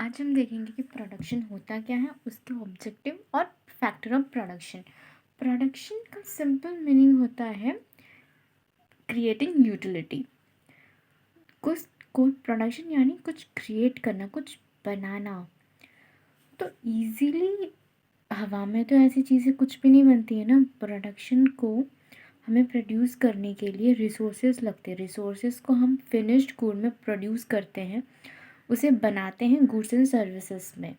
आज हम देखेंगे कि प्रोडक्शन होता क्या है, उसके ऑब्जेक्टिव और फैक्टर ऑफ प्रोडक्शन। प्रोडक्शन का सिंपल मीनिंग होता है क्रिएटिंग यूटिलिटी। कुछ कोई प्रोडक्शन यानी कुछ क्रिएट करना, कुछ बनाना। तो इजीली हवा में तो ऐसी चीज़ें कुछ भी नहीं बनती है ना। प्रोडक्शन को हमें प्रोड्यूस करने के लिए रिसोर्सेज लगते हैं। रिसोर्सेज को हम फिनिश्ड गुड में प्रोड्यूस करते हैं, उसे बनाते हैं गुड्स एंड सर्विसेज में।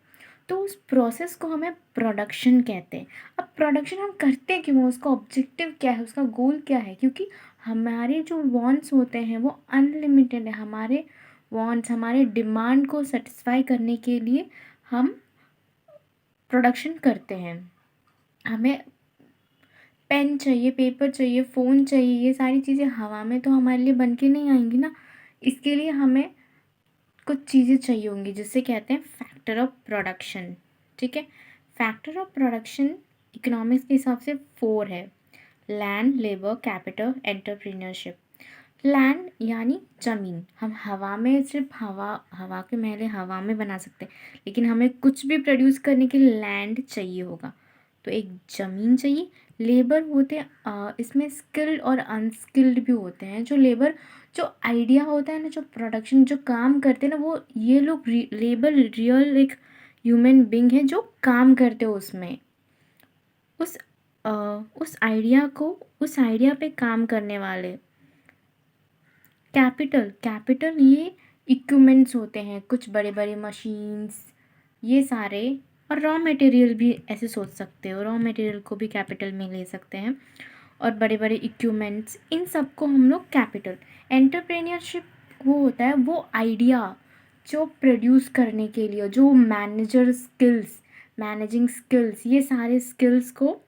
तो उस प्रोसेस को हमें प्रोडक्शन कहते हैं। अब प्रोडक्शन हम करते क्यों, उसका ऑब्जेक्टिव क्या है, उसका गोल क्या है? क्योंकि हमारे जो वांट्स होते हैं वो अनलिमिटेड है। हमारे वांट्स, हमारे डिमांड को सेटिस्फाई करने के लिए हम प्रोडक्शन करते हैं। हमें पेन चाहिए, पेपर चाहिए, फ़ोन चाहिए, ये सारी चीज़ें हवा में तो हमारे लिए बन के नहीं आएंगी ना। इसके लिए हमें कुछ चीज़ें चाहिए होंगी जिसे कहते हैं फैक्टर ऑफ प्रोडक्शन। ठीक है, फैक्टर ऑफ प्रोडक्शन इकोनॉमिक्स के हिसाब से 4 है। Land, labour, capital, entrepreneurship. Land यानी ज़मीन। हम हवा में सिर्फ हवा हवा के महल हवा में बना सकते हैं, लेकिन हमें कुछ भी प्रोड्यूस करने के लिए लैंड चाहिए होगा, तो एक ज़मीन चाहिए। लेबर होते हैं, इसमें स्किल्ड और अनस्किल्ड भी होते हैं। जो लेबर, जो आइडिया होता है ना, जो प्रोडक्शन, जो काम करते हैं ना, वो ये लोग लेबर रियल एक ह्यूमन बींग है जो काम करते हो उसमें, उस उस आइडिया को, उस आइडिया पे काम करने वाले। कैपिटल, कैपिटल ये इक्विपमेंट्स होते हैं, कुछ बड़े बड़े मशीन्स, ये सारे। और रॉ मटेरियल भी ऐसे सोच सकते हो, रॉ मटेरियल को भी कैपिटल में ले सकते हैं। और बड़े बड़े इक्विपमेंट्स, इन सब को हम लोग कैपिटल। एंटरप्रेन्योरशिप वो होता है वो आइडिया जो प्रोड्यूस करने के लिए, जो मैनेजर स्किल्स, मैनेजिंग स्किल्स, ये सारे स्किल्स को,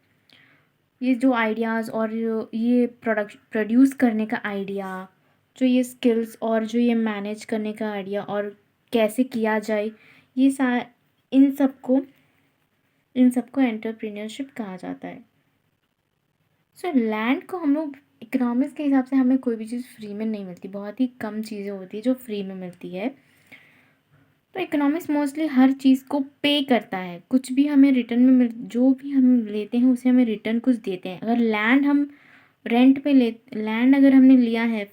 ये जो आइडियाज़ और ये प्रोडक्ट प्रोड्यूस करने का आइडिया, जो ये स्किल्स और जो ये मैनेज करने का आइडिया और कैसे किया जाए, ये इन सबको एंटरप्रेन्योरशिप कहा जाता है। सो लैंड को हम लोग इकोनॉमिक्स के हिसाब से, हमें कोई भी चीज़ फ्री में नहीं मिलती, बहुत ही कम चीज़ें होती है जो फ्री में मिलती है। तो इकोनॉमिक्स मोस्टली हर चीज़ को पे करता है, कुछ भी हमें रिटर्न में मिल, जो भी हम लेते हैं उसे हमें रिटर्न कुछ देते हैं। अगर लैंड हम रेंट पे लैंड अगर हमने लिया है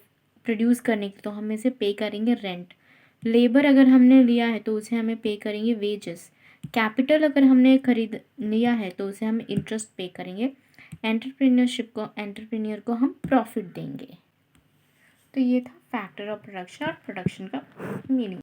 प्रोड्यूस करने के, तो हम इसे पे करेंगे रेंट। लेबर अगर हमने लिया है तो उसे हमें पे करेंगे वेजेस। कैपिटल अगर हमने खरीद लिया है तो उसे हम इंटरेस्ट पे करेंगे। एंटरप्रेन्योर को हम प्रॉफिट देंगे। तो ये था फैक्टर ऑफ प्रोडक्शन और प्रोडक्शन का मीनिंग।